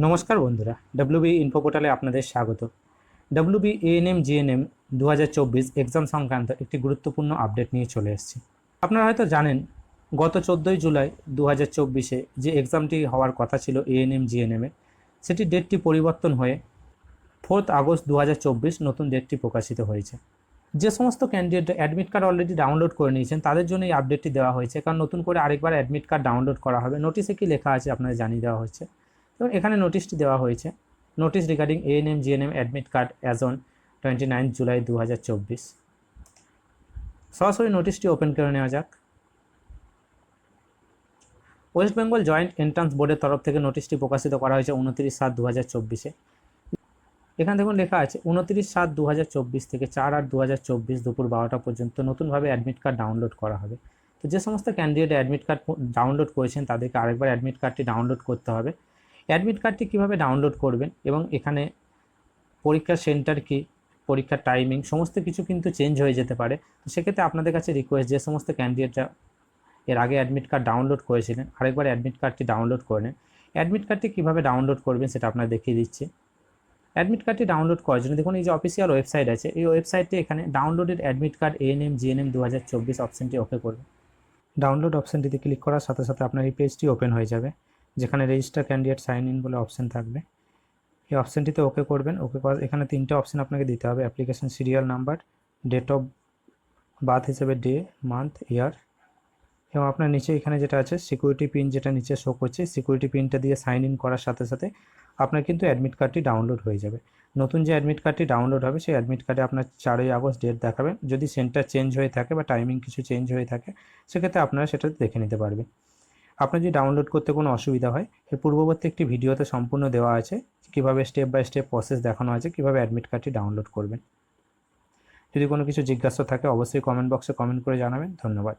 নমস্কার বন্ধুরা, WB info পোর্টালে আপনাদের স্বাগত। ডব্লিউবি এএনএম জিএনএম 2024 এক্সাম সংক্রান্ত একটি গুরুত্বপূর্ণ আপডেট নিয়ে চলে এসেছি। আপনারা হয়তো জানেন, গত 14ই জুলাই 2024-এ যে এক্সামটি হওয়ার কথা ছিল এএনএম জিএনএমে, সেটি ডেটটি পরিবর্তন হয়ে 4 আগস্ট 2024 নতুন ডেটটি প্রকাশিত হয়েছে। যে সমস্ত candidate admit card already download করে নিয়েছেন তাদের জন্য এই আপডেটটি দেওয়া হয়েছে, কারণ নতুন করে আরেকবার অ্যাডমিট কার্ড ডাউনলোড করা হবে। নোটিশে কি লেখা আছে আপনাদের জানিয়ে দেওয়া হয়েছে, এবং এখানে নোটিশটি দেওয়া হয়েছে, notice regarding ANM GNM admit card as on 29 July 2024। সরাসরি নোটিশটি ওপেন করে নেওয়া যাক। ওয়েস্ট বেঙ্গল জয়েন্ট এন্ট্রান্স বোর্ডের তরফ থেকে নোটিশটি প্রকাশিত করা হয়েছে 29/7/2024-এ। এখানে দেখুন লেখা আছে 29/7/2024 থেকে 4/8/2024 দুপুর 12টা পর্যন্ত নতুনভাবে অ্যাডমিট কার্ড ডাউনলোড করা হবে। তো যে সমস্ত ক্যান্ডিডেট অ্যাডমিট কার্ড ডাউনলোড করেছেন তাদেরকে আরেকবার অ্যাডমিট কার্ডটি ডাউনলোড করতে হবে। অ্যাডমিট কার্ডটি কীভাবে ডাউনলোড করবেন এবং এখানে পরীক্ষার সেন্টার কি, পরীক্ষার টাইমিং সমস্ত কিছু কিন্তু চেঞ্জ হয়ে যেতে পারে। তো সেক্ষেত্রে আপনাদের কাছে রিকোয়েস্ট, যে সমস্ত ক্যান্ডিডেটরা এর আগে অ্যাডমিট কার্ড ডাউনলোড করেছিলেন আরেকবার অ্যাডমিট কার্ডটি ডাউনলোড করে নেন। অ্যাডমিট কার্ডটি কীভাবে ডাউনলোড করবেন সেটা আপনারা দেখিয়ে দিচ্ছি। অ্যাডমিট কার্ডটি ডাউনলোড করার জন্য দেখুন, এই যে অফিসিয়াল ওয়েবসাইট আছে, এই ওয়েবসাইটে এখানে downloaded admit card ANM GNM 2024 অপশানটি ওকে করবে। ডাউনলোড অপশানটিতে ক্লিক করার সাথে সাথে আপনার এই পেজটি ওপেন হয়ে যাবে, যেখানে রেজিস্টার ক্যান্ডিডেট সাইন ইন বলে অপশান থাকবে। এই অপশানটিতে ওকে করবেন। ওকে করার এখানে 3টে অপশান আপনাকে দিতে হবে: application serial number, date of birth হিসেবে ডে, মান্থ, ইয়ার, এবং আপনার নিচে এখানে যেটা আছে সিকিউরিটি পিন, যেটা নিচে শো করছে, সিকিউরিটি পিনটা দিয়ে সাইন ইন করার সাথে সাথে আপনার কিন্তু অ্যাডমিট কার্ডটি ডাউনলোড হয়ে যাবে। নতুন যে অ্যাডমিট কার্ডটি ডাউনলোড হবে সেই অ্যাডমিট কার্ডে আপনার 4ই আগস্ট ডেট দেখাবে। যদি সেন্টার চেঞ্জ হয়ে থাকে বা টাইমিং কিছু চেঞ্জ হয়ে থাকে সেক্ষেত্রে আপনারা সেটা দেখে নিতে পারবেন। আপনার যদি ডাউনলোড করতে কোনো অসুবিধা হয়, এর পূর্ববর্তী একটি ভিডিওতে সম্পূর্ণ দেওয়া আছে, কীভাবে স্টেপ বাই স্টেপ প্রসেস দেখানো আছে, কীভাবে অ্যাডমিট কার্ডটি ডাউনলোড করবেন। যদি কোনো কিছু জিজ্ঞাসা থাকে অবশ্যই কমেন্ট বক্সে কমেন্ট করে জানাবেন। ধন্যবাদ।